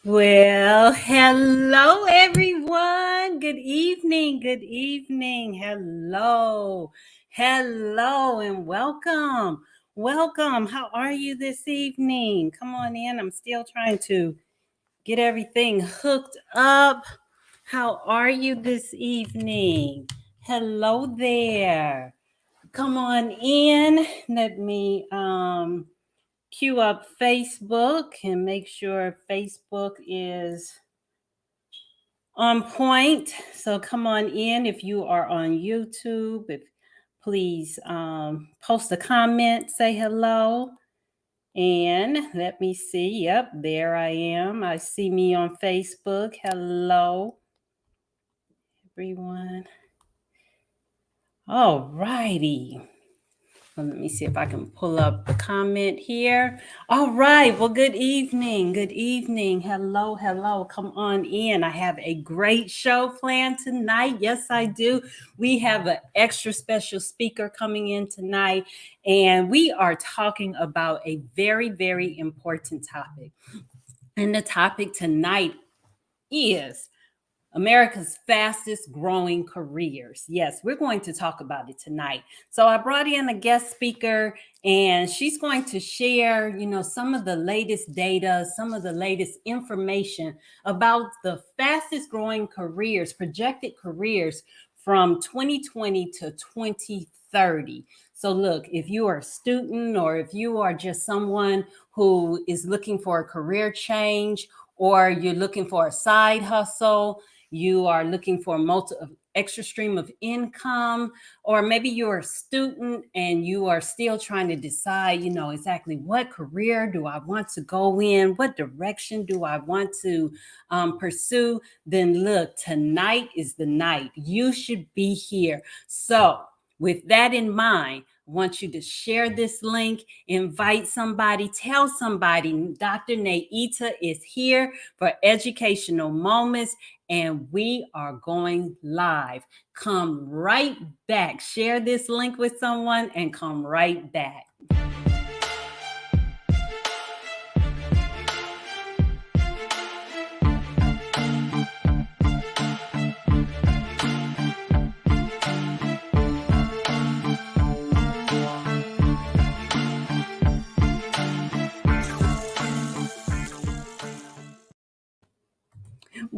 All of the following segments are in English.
Well, hello everyone. Good evening. Good evening. Hello, and welcome. Welcome. How are you this evening? Come on in. I'm still trying to get everything hooked up. How are you this evening? Hello there. Come on in. Let me queue up Facebook and make sure Facebook is on point. So come on in if you are on YouTube. If please post a comment, say hello. And let me see. Yep, there I am. I see me on Facebook. Hello, everyone. All righty. Let me see if I can pull up the comment here. All right. Well, good evening. Good evening. Hello. Come on in. I have a great show planned tonight. Yes, I do. We have an extra special speaker coming in tonight, and we are talking about a very, very important topic. And the topic tonight is America's fastest growing careers. Yes, we're going to talk about it tonight. So I brought in a guest speaker and she's going to share, some of the latest data, some of the latest information about the fastest growing careers, projected careers from 2020 to 2030. So look, if you are a student or if you are just someone who is looking for a career change or you're looking for a side hustle, you are looking for extra stream of income, or maybe you're a student and you are still trying to decide, exactly what career do I want to go in, what direction do I want to pursue, then look, tonight is the night. You should be here. So with that in mind, I want you to share this link, invite somebody, tell somebody Dr. Naita is here for educational moments, and we are going live. Come right back. Share this link with someone and come right back.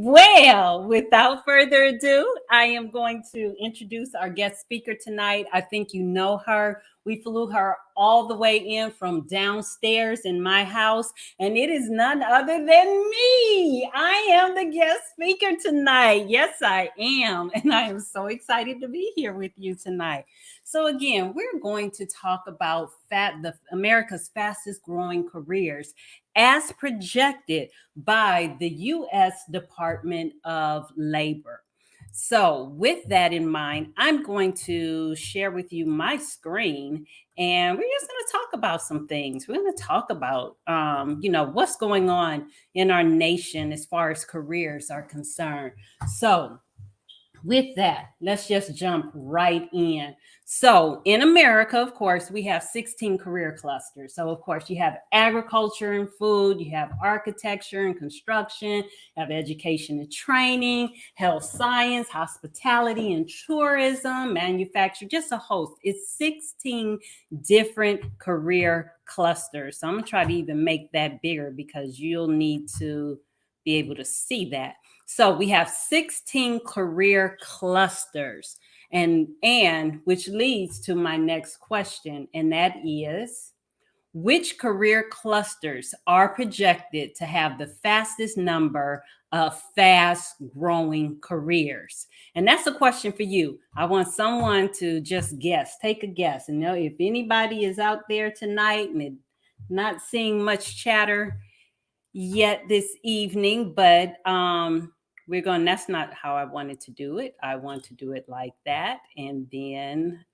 Well, without further ado, I am going to introduce our guest speaker tonight. I think you know her. We flew her all the way in from downstairs in my house, and it is none other than me. I am the guest speaker tonight. Yes, I am. And I am so excited to be here with you tonight. So again, we're going to talk about America's fastest growing careers as projected by the U.S. Department of Labor. So, with that in mind, I'm going to share with you my screen, and we're just going to talk about some things. We're going to talk about, what's going on in our nation as far as careers are concerned. So, with that, let's just jump right in. So, in America, of course, we have 16 career clusters. So, of course, you have agriculture and food, you have architecture and construction, you have education and training, health science, hospitality and tourism, manufacture, just a host. It's 16 different career clusters. So, I'm going to try to even make that bigger because you'll need to be able to see that. So we have 16 career clusters, and which leads to my next question, and that is, which career clusters are projected to have the fastest number of fast growing careers? And that's a question for you. I want someone to just guess, take a guess. And if anybody is out there tonight and not seeing much chatter yet this evening, but that's not how I wanted to do it. I want to do it like that and then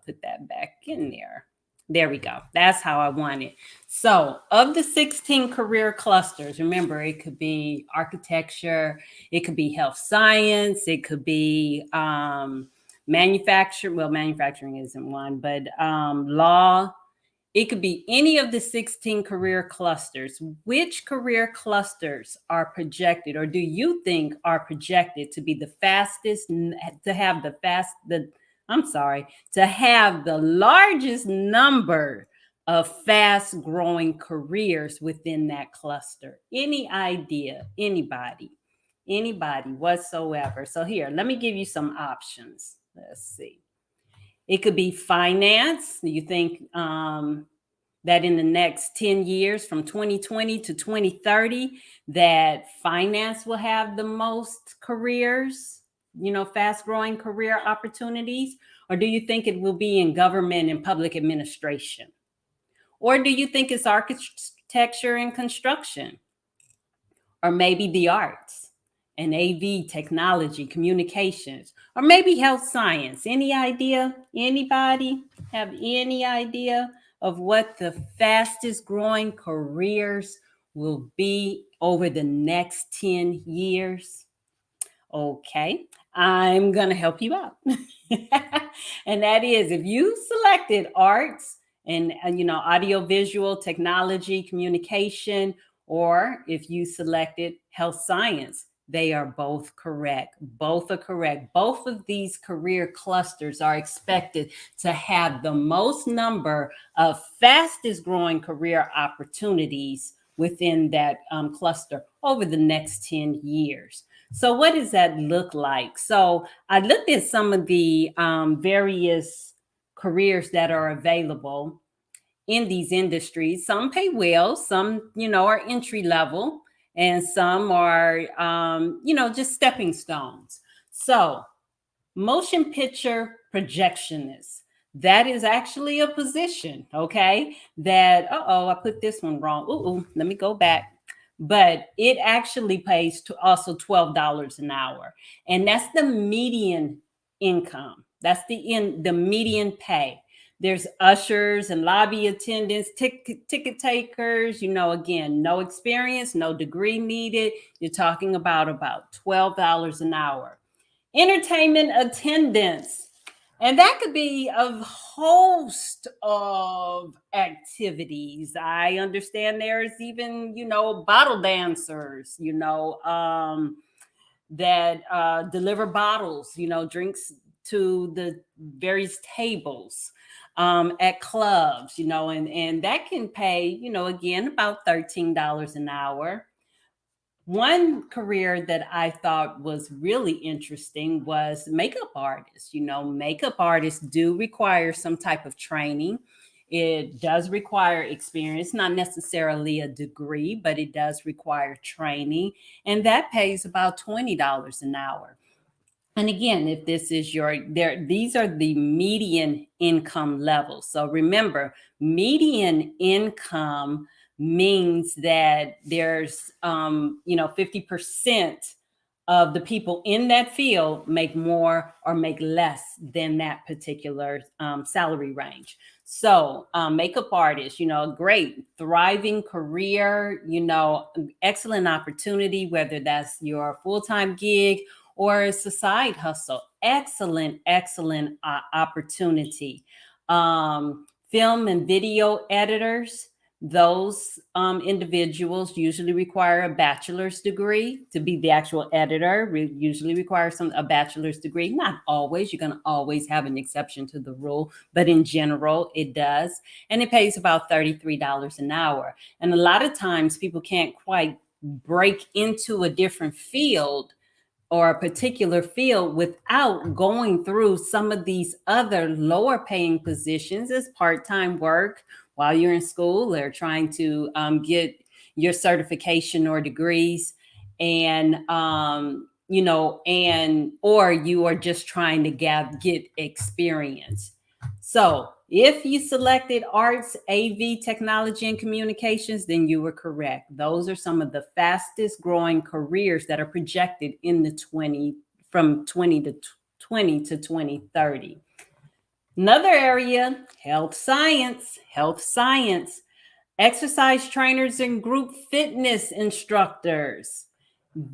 put that back in there. There we go. That's how I want it. So of the 16 career clusters, remember, it could be architecture, it could be health science, it could be manufacturing. Well, manufacturing isn't one, but law, It could be any of the 16 career clusters. Which career clusters are projected, or do you think are projected to be the fastest, to have to have the largest number of fast growing careers within that cluster? Any idea? Anybody whatsoever? So here, let me give you some options. Let's see. It could be finance. You think that in the next 10 years, from 2020 to 2030, that finance will have the most careers, fast growing career opportunities? Or do you think it will be in government and public administration? Or do you think it's architecture and construction? Or maybe the arts and AV, technology, communications, or maybe health science? Any idea? Anybody have any idea of what the fastest growing careers will be over the next 10 years? Okay, I'm going to help you out. And that is, if you selected arts and audiovisual, technology, communication, or if you selected health science, they are both correct. Both are correct. Both of these career clusters are expected to have the most number of fastest growing career opportunities within that cluster over the next 10 years. So what does that look like? So I looked at some of the various careers that are available in these industries. Some pay well, some, are entry level, and some are, just stepping stones. So motion picture projectionist, that is actually a position, okay? That, I put this one wrong. Let me go back. But it actually pays to also $12 an hour. And that's the median income. That's the median pay. There's ushers and lobby attendants, ticket takers, again, no experience, no degree needed. You're talking about $12 an hour. Entertainment attendants. And that could be a host of activities. I understand there's even, bottle dancers, that deliver bottles, drinks to the various tables at clubs, and that can pay, again, about $13 an hour. One career that I thought was really interesting was makeup artists. Makeup artists do require some type of training. It does require experience, not necessarily a degree, but it does require training. And that pays about $20 an hour. And again, if this is these are the median income levels. So remember, median income means that there's 50% of the people in that field make more or make less than that particular salary range. So makeup artist, great, thriving career, excellent opportunity, whether that's your full-time gig or it's a side hustle. Excellent opportunity. Film and video editors, those individuals usually require a bachelor's degree to be the actual editor. Usually require a bachelor's degree. Not always. You're going to always have an exception to the rule, but in general, it does. And it pays about $33 an hour. And a lot of times people can't quite break into a different field or a particular field without going through some of these other lower paying positions as part-time work while you're in school or trying to get your certification or degrees, and or you are just trying to get experience. So if you selected arts, AV, technology, and communications, then you were correct. Those are some of the fastest growing careers that are projected in the from 2020 to 2030. Another area, health science, exercise trainers and group fitness instructors.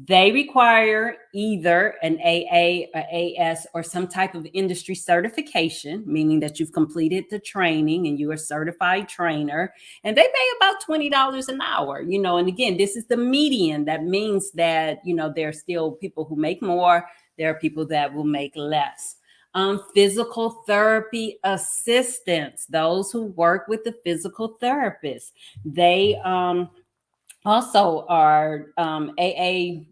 They require either an AA or AS or some type of industry certification, meaning that you've completed the training and you're a certified trainer. And they pay about $20 an hour, and again, this is the median. That means that, there are still people who make more, there are people that will make less. Physical therapy assistants, those who work with the physical therapist, they also are AA.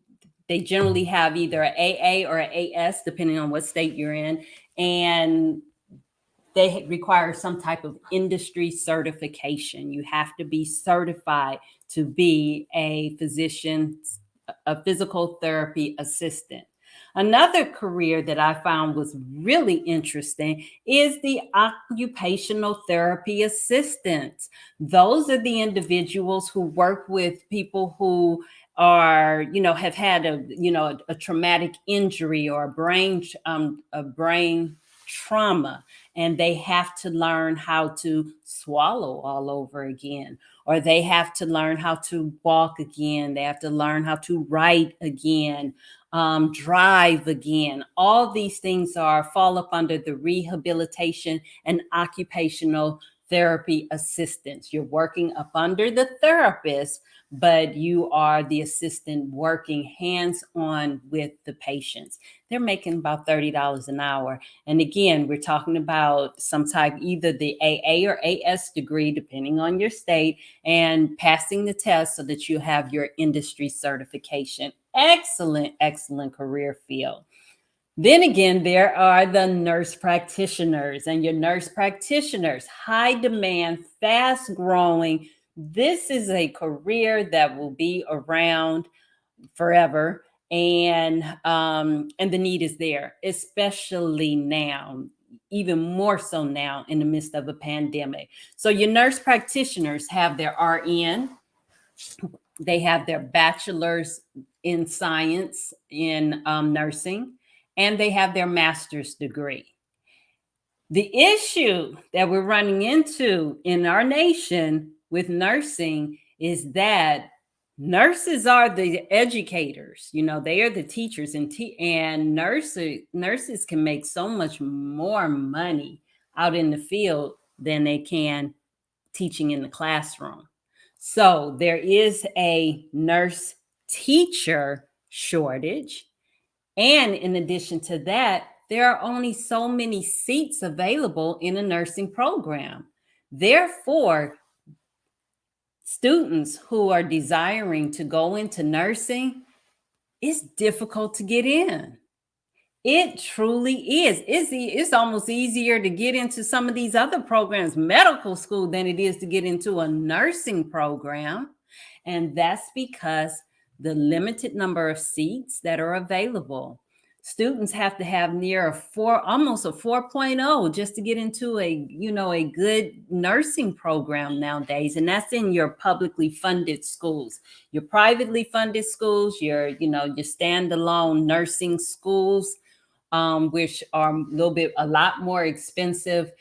They generally have either an AA or an AS, depending on what state you're in, and they require some type of industry certification. You have to be certified to be a physician, a physical therapy assistant. Another career that I found was really interesting is the occupational therapy assistants. Those are the individuals who work with people who are, have had a traumatic injury or a brain trauma, and they have to learn how to swallow all over again, or they have to learn how to walk again, they have to learn how to write again, drive again. All these things fall up under the rehabilitation and occupational therapy assistants. You're working up under the therapist, but you are the assistant working hands-on with the patients. They're making about $30 an hour. And again, we're talking about some type, either the AA or AS degree, depending on your state, and passing the test so that you have your industry certification. Excellent, excellent career field. Then again, there are the nurse practitioners, and your nurse practitioners, high demand, fast growing. This is a career that will be around forever, and the need is there, especially now, even more so now in the midst of a pandemic. So your nurse practitioners have their RN, they have their bachelor's in science in nursing, and they have their master's degree. The issue that we're running into in our nation with nursing is that nurses are the educators. They are the teachers, and nurses can make so much more money out in the field than they can teaching in the classroom. So there is a nurse teacher shortage. And in addition to that, there are only so many seats available in a nursing program. Therefore, students who are desiring to go into nursing, it's difficult to get in. It truly is. It's almost easier to get into some of these other programs, medical school, than it is to get into a nursing program. And that's because the limited number of seats that are available. Students have to have near almost a 4.0 just to get into a good nursing program nowadays. And that's in your publicly funded schools. Your privately funded schools, your standalone nursing schools, which are a lot more expensive.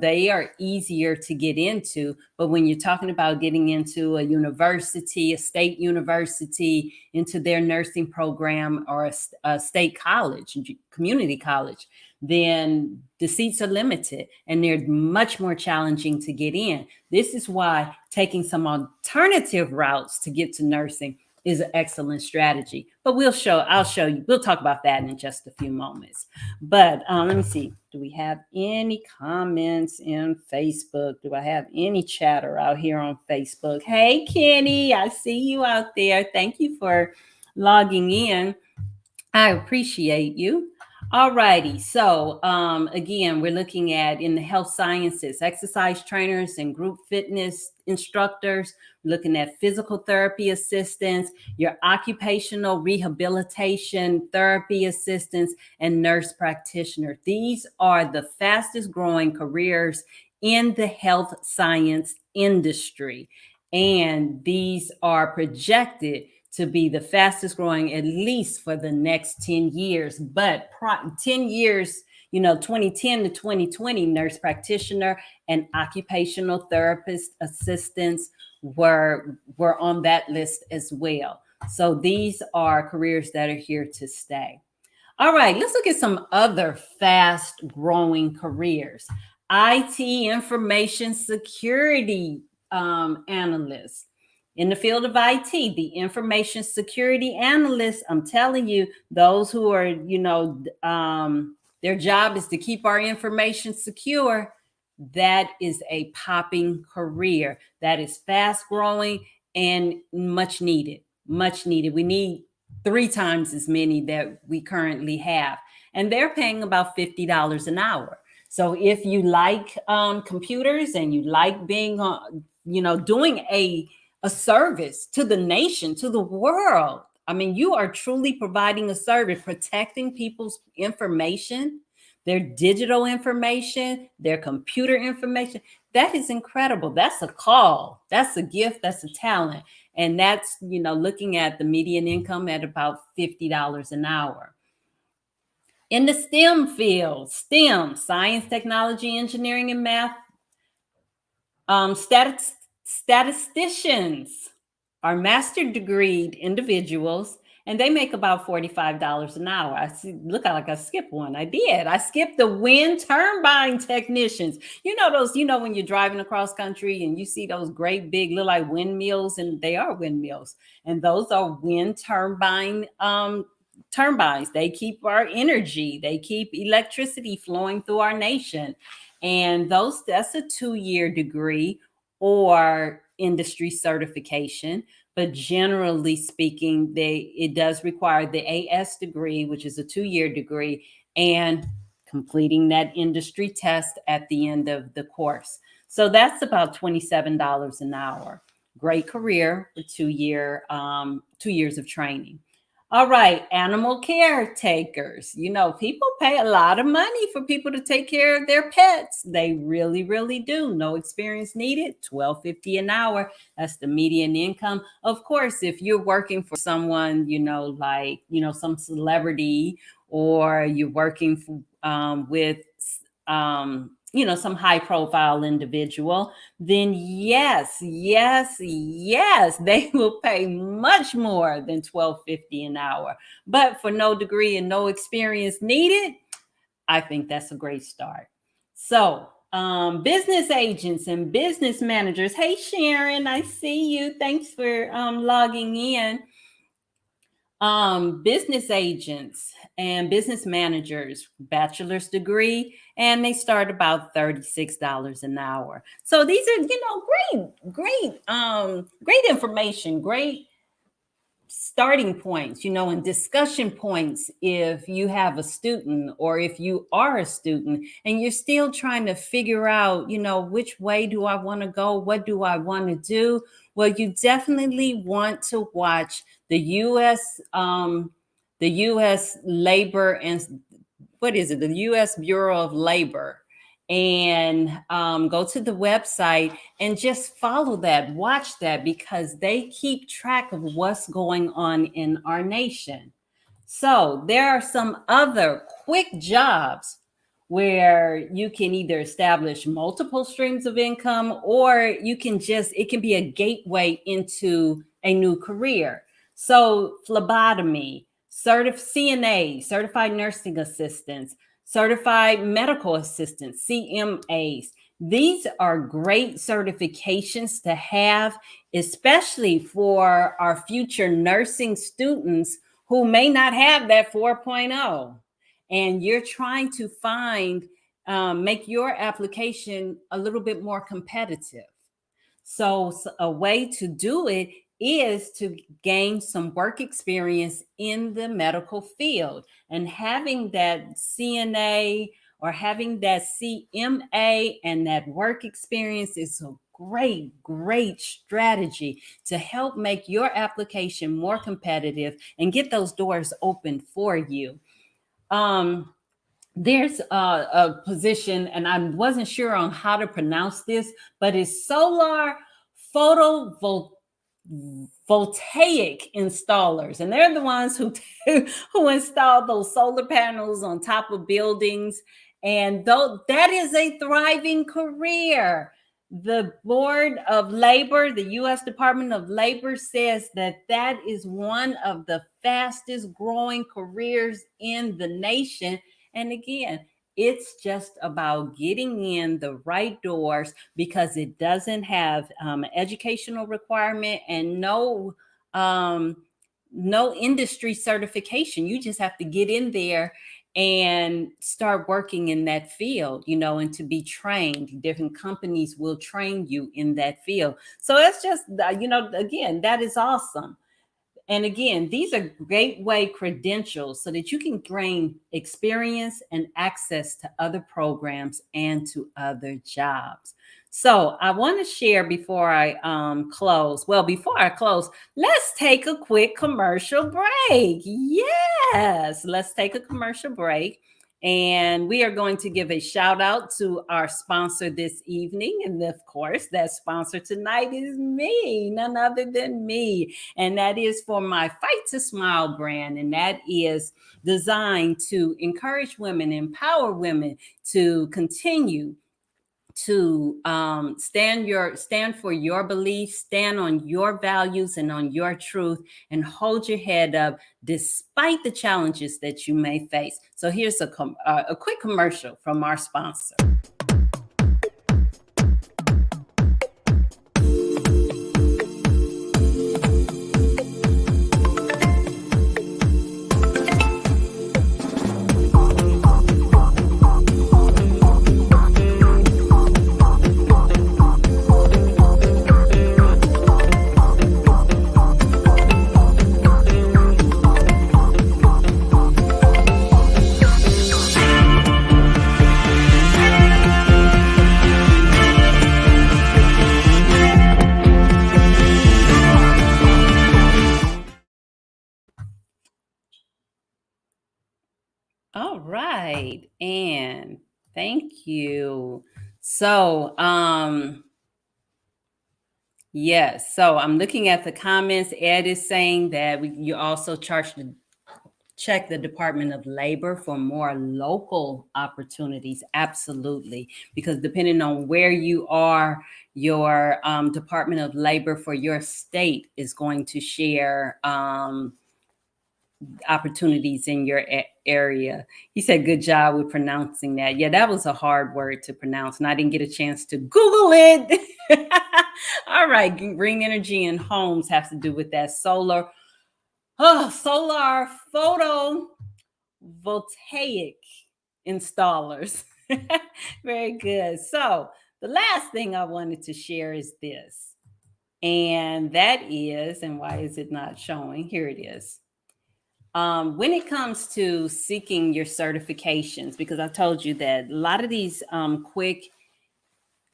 They are easier to get into. But when you're talking about getting into a university, a state university, into their nursing program, or a state college, community college, then the seats are limited and they're much more challenging to get in. This is why taking some alternative routes to get to nursing is an excellent strategy. But I'll show you. We'll talk about that in just a few moments. But let me see. Do we have any comments in Facebook? Do I have any chatter out here on Facebook? Hey, Kenny, I see you out there. Thank you for logging in. I appreciate you. All righty. So again, we're looking at, in the health sciences, exercise trainers and group fitness instructors, looking at physical therapy assistants, your occupational rehabilitation therapy assistants, and nurse practitioner. These are the fastest growing careers in the health science industry. And these are projected to be the fastest growing, at least for the next 10 years. But 10 years, 2010 to 2020, nurse practitioner and occupational therapist assistants were on that list as well. So these are careers that are here to stay. All right, let's look at some other fast growing careers. IT information security analyst. In the field of IT, the information security analyst, I'm telling you, those who are, their job is to keep our information secure. That is a popping career that is fast growing and much needed. Much needed. We need 3 times as many that we currently have. And they're paying about $50 an hour. So if you like computers and you like being, doing a service to the nation, to the world, I mean, you are truly providing a service, protecting people's information, their digital information, their computer information. That is incredible. That's a call. That's a gift. That's a talent. And that's, looking at the median income at about $50 an hour. In the STEM field, STEM, science, technology, engineering, and math, statisticians are master degreed individuals, and they make about $45 an hour. I see, look like I skipped one. I did. I skipped the wind turbine technicians. Those, when you're driving across country and you see those great big little like windmills, and they are windmills, and those are wind turbines. They keep our energy, they keep electricity flowing through our nation. And that's a 2-year degree or industry certification. But generally speaking, it does require the AS degree, which is a 2-year degree, and completing that industry test at the end of the course. So that's about $27 an hour. Great career for 2 years of training. All right, animal caretakers. People pay a lot of money for people to take care of their pets. They really, really do. No experience needed. $12.50 an hour. That's the median income. Of course, if you're working for someone, some celebrity, or you're working with some high profile individual, then yes, they will pay much more than $12.50 an hour. But for no degree and no experience needed, I think that's a great start. So business agents and business managers. Hey, Sharon, I see you. Thanks for logging in. Business agents and business managers, bachelor's degree, and they start about $36 an hour. So these are, great information, great starting points, and discussion points if you have a student, or if you are a student and you're still trying to figure out, which way do I want to go? What do I want to do? Well, you definitely want to watch the U.S. Labor and the U.S. Bureau of Labor, and go to the website and just follow that, watch that, because they keep track of what's going on in our nation. So there are some other quick jobs where you can either establish multiple streams of income, or it can be a gateway into a new career. So phlebotomy, CNA, certified nursing assistants, certified medical assistants, CMAs. These are great certifications to have, especially for our future nursing students who may not have that 4.0. And you're trying to make your application a little bit more competitive. So a way to do it is to gain some work experience in the medical field, and having that CNA or having that CMA and that work experience is a great strategy to help make your application more competitive and get those doors open for you. There's a position, and I wasn't sure on how to pronounce this, but it's solar photovoltaic installers, and they're the ones who install those solar panels on top of buildings. And though that is a thriving career, The Board of Labor, the U.S. Department of Labor, says that that is one of the fastest growing careers in the nation. And again, it's just about getting in the right doors because it doesn't have educational requirement and um, no industry certification. You just have to get in there and start working in that field, and to be trained. Different companies will train you in that field. So it's just, again, that is awesome. And again, these are gateway credentials so that you can gain experience and access to other programs and to other jobs. So I want to share before I close. Well, before I close, let's take a quick commercial break. Yes, let's take a commercial break. And we are going to give a shout out to our sponsor this evening. And of course, that sponsor tonight is me, none other than me. And that is for my Fight to Smile brand. And that is designed to encourage women, empower women to continue to stand for your beliefs, stand on your values and on your truth, and hold your head up despite the challenges that you may face. So here's a quick commercial from our sponsor. All right. And thank you. So, yes. So I'm looking at the comments. Ed is saying that you also check the Department of Labor for more local opportunities. Absolutely. Because depending on where you are, your Department of Labor for your state is going to share opportunities in your area. He said, good job with pronouncing that. Yeah, that was a hard word to pronounce, and I didn't get a chance to Google it. All right, green energy in homes has to do with that solar photovoltaic installers. Very good. So the last thing I wanted to share is this, and that is, and why is it not showing? Here it is. When it comes to seeking your certifications, because I told you that a lot of these quick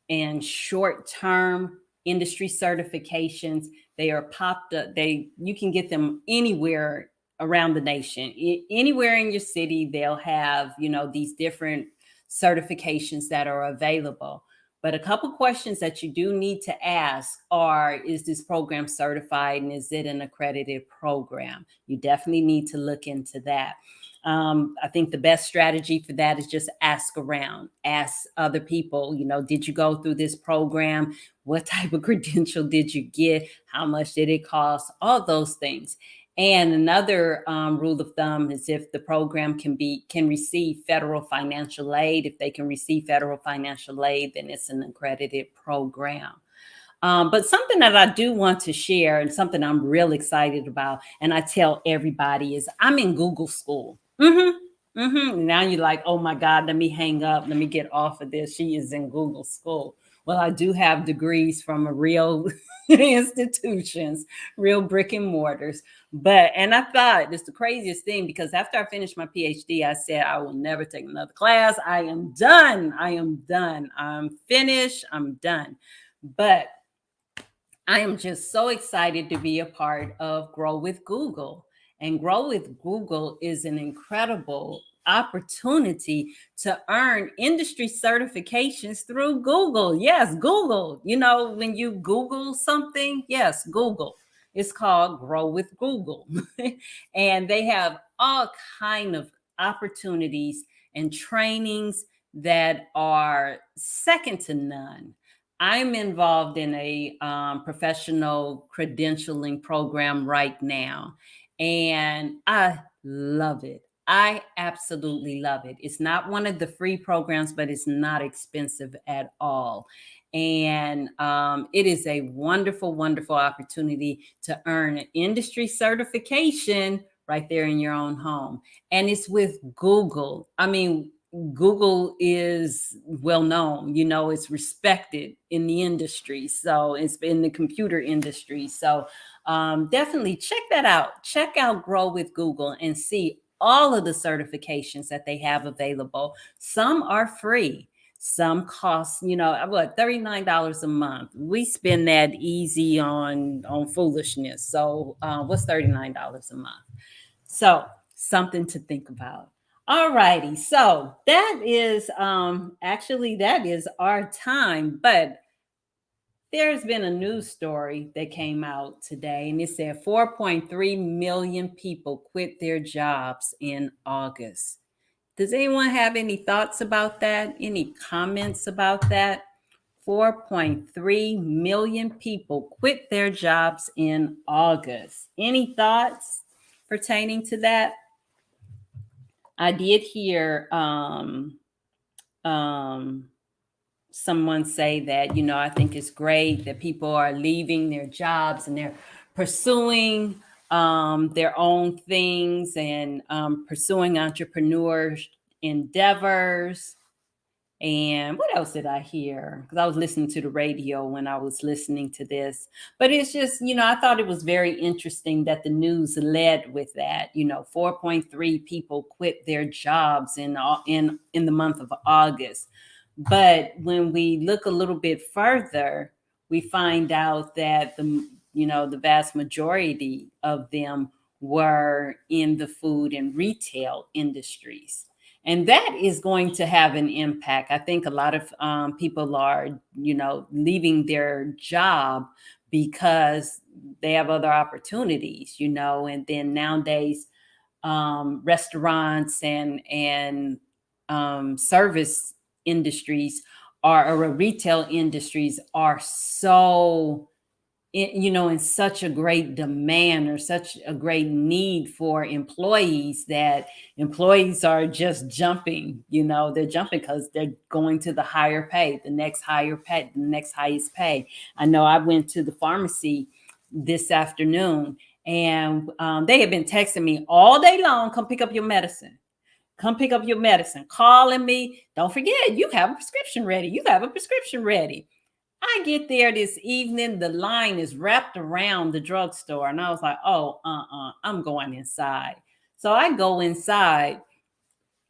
and short-term industry certifications, they are popped up. You can get them anywhere around the nation. Anywhere in your city, they'll have, these different certifications that are available. But a couple questions that you do need to ask are, is this program certified and is it an accredited program? You definitely need to look into that. I think the best strategy for that is just ask around, ask other people, did you go through this program? What type of credential did you get? How much did it cost? All those things. And another rule of thumb is if the program can receive federal financial aid. If they can receive federal financial aid, then it's an accredited program. But something that I do want to share and something I'm real excited about, and I tell everybody, is I'm in Google school. Now you're like, oh my God, let me hang up. Let me get off of this. She is in Google school. Well, I do have degrees from a real institutions, real brick and mortars. And I thought it's the craziest thing because after I finished my PhD, I said, I will never take another class. I am done. I am done. I'm finished. I'm done. But I am just so excited to be a part of Grow with Google. And Grow with Google is an incredible opportunity to earn industry certifications through Google. Yes, Google. When you Google something, yes, Google. It's called Grow with Google. And they have all kind of opportunities and trainings that are second to none. I'm involved in a professional credentialing program right now, and I love it. I absolutely love it. It's not one of the free programs, but it's not expensive at all. And it is a wonderful, wonderful opportunity to earn an industry certification right there in your own home. And it's with Google. I mean, Google is well known, it's respected in the industry. So it's in the computer industry. So definitely check that out. Check out Grow with Google and see all of the certifications that they have available. Some are free. Some cost, what, $39 a month. We spend that easy on foolishness. So what's $39 a month? So something to think about. All righty. So that is actually that is our time, but there's been a news story that came out today, and it said 4.3 million people quit their jobs in August. Does anyone have any thoughts about that? Any comments about that? 4.3 million people quit their jobs in August. Any thoughts pertaining to that? I did hear um, someone say that, I think it's great that people are leaving their jobs and they're pursuing their own things and pursuing entrepreneur endeavors. And what else did I hear? Because I was listening to the radio when I was listening to this. But it's just, I thought it was very interesting that the news led with that. 4.3 people quit their jobs in the month of August. But when we look a little bit further, we find out that the vast majority of them were in the food and retail industries. And that is going to have an impact. I think a lot of people are, leaving their job because they have other opportunities, and then nowadays restaurants and service industries or retail industries are so in such a great demand or such a great need for employees that employees are just jumping. They're jumping because they're going to the higher pay, the next higher pay, the next highest pay. I know I went to the pharmacy this afternoon, and they have been texting me all day long, come pick up your medicine. Come pick up your medicine, calling me. Don't forget, you have a prescription ready. You have a prescription ready. I get there this evening, the line is wrapped around the drugstore. And I was like, oh, I'm going inside. So I go inside,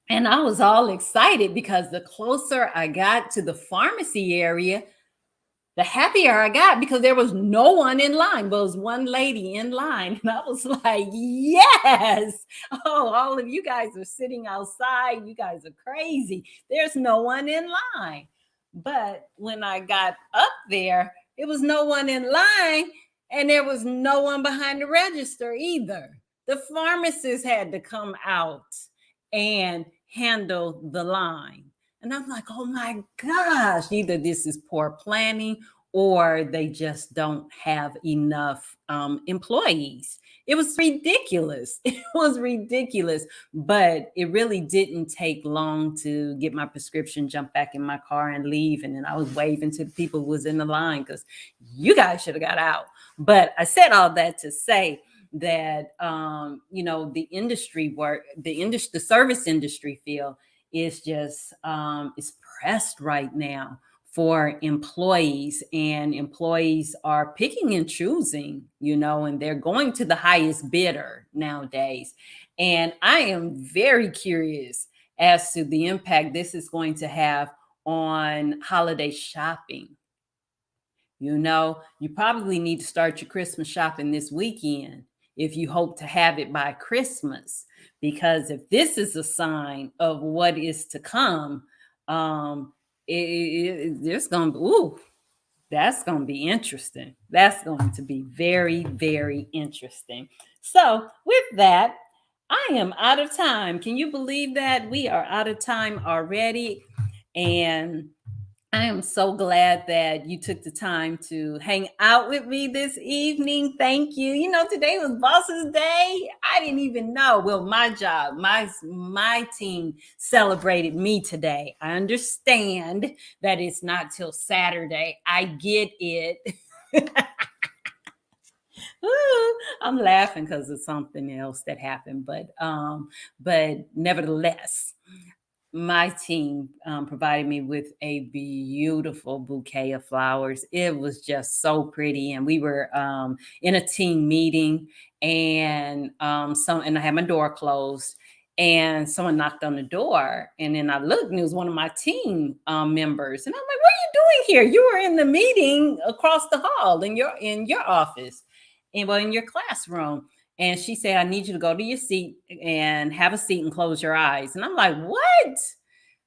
and I was all excited because the closer I got to the pharmacy area, the happier I got because there was no one in line. There was one lady in line. And I was like, yes. Oh, all of you guys are sitting outside. You guys are crazy. There's no one in line. But when I got up there, it was no one in line, and there was no one behind the register either. The pharmacist had to come out and handle the line. And I'm like, oh my gosh, either this is poor planning or they just don't have enough employees. It was ridiculous. It was ridiculous. But it really didn't take long to get my prescription, jump back in my car and leave. And then I was waving to the people who was in the line because you guys should have got out. But I said all that to say that the industry work, the service industry field is just is pressed right now for employees, and employees are picking and choosing, and they're going to the highest bidder nowadays. And I am very curious as to the impact this is going to have on holiday shopping. You probably need to start your Christmas shopping this weekend if you hope to have it by Christmas. Because if this is a sign of what is to come, there's going to be, that's going to be interesting. That's going to be very, very interesting. So with that, I am out of time. Can you believe that? We are out of time already. And I am so glad that you took the time to hang out with me this evening. Thank you. You know, today was Boss's Day. I didn't even know. Well, my job, my team celebrated me today. I understand that it's not till Saturday. I get it. Ooh, I'm laughing because of something else that happened, but nevertheless, my team provided me with a beautiful bouquet of flowers. It was just so pretty, and we were in a team meeting, and I had my door closed, and someone knocked on the door, and then I looked, and it was one of my team members, and I'm like, "What are you doing here? You were in the meeting across the hall in your office, and well, in your classroom." And she said, "I need you to go to your seat and have a seat and close your eyes." And I'm like, "What?"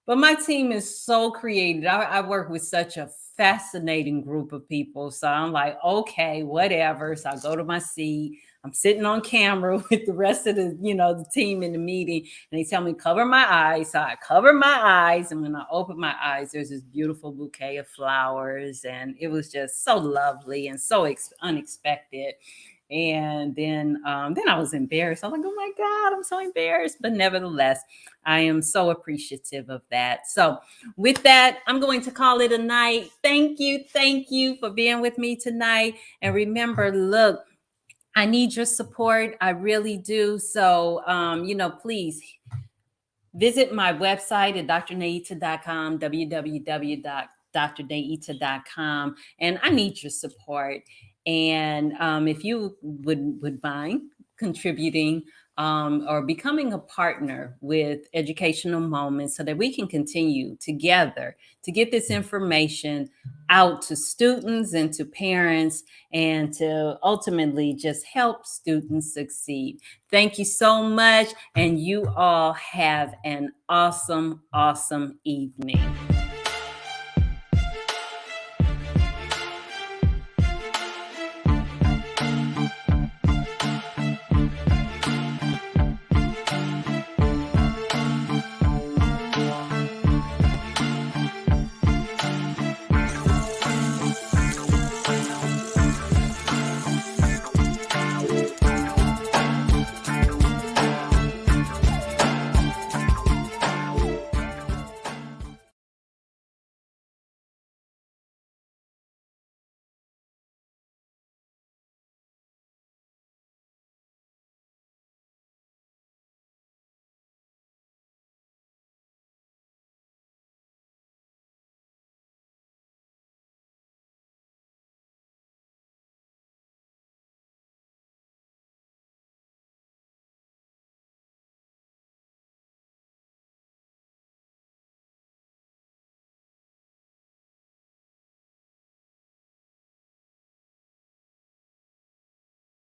But my team is so creative. I work with such a fascinating group of people. So I'm like, okay, whatever. So I go to my seat. I'm sitting on camera with the rest of the team in the meeting. And they tell me, cover my eyes. So I cover my eyes. And when I open my eyes, there's this beautiful bouquet of flowers. And it was just so lovely and so unexpected. And then I was embarrassed. I was like, "Oh my God, I'm so embarrassed!" But nevertheless, I am so appreciative of that. So, with that, I'm going to call it a night. Thank you for being with me tonight. And remember, look, I need your support. I really do. So, please visit my website at drnaita.com, www.drnaita.com, and I need your support. And if you would mind contributing or becoming a partner with Educational Moments so that we can continue together to get this information out to students and to parents and to ultimately just help students succeed. Thank you so much. And you all have an awesome, awesome evening.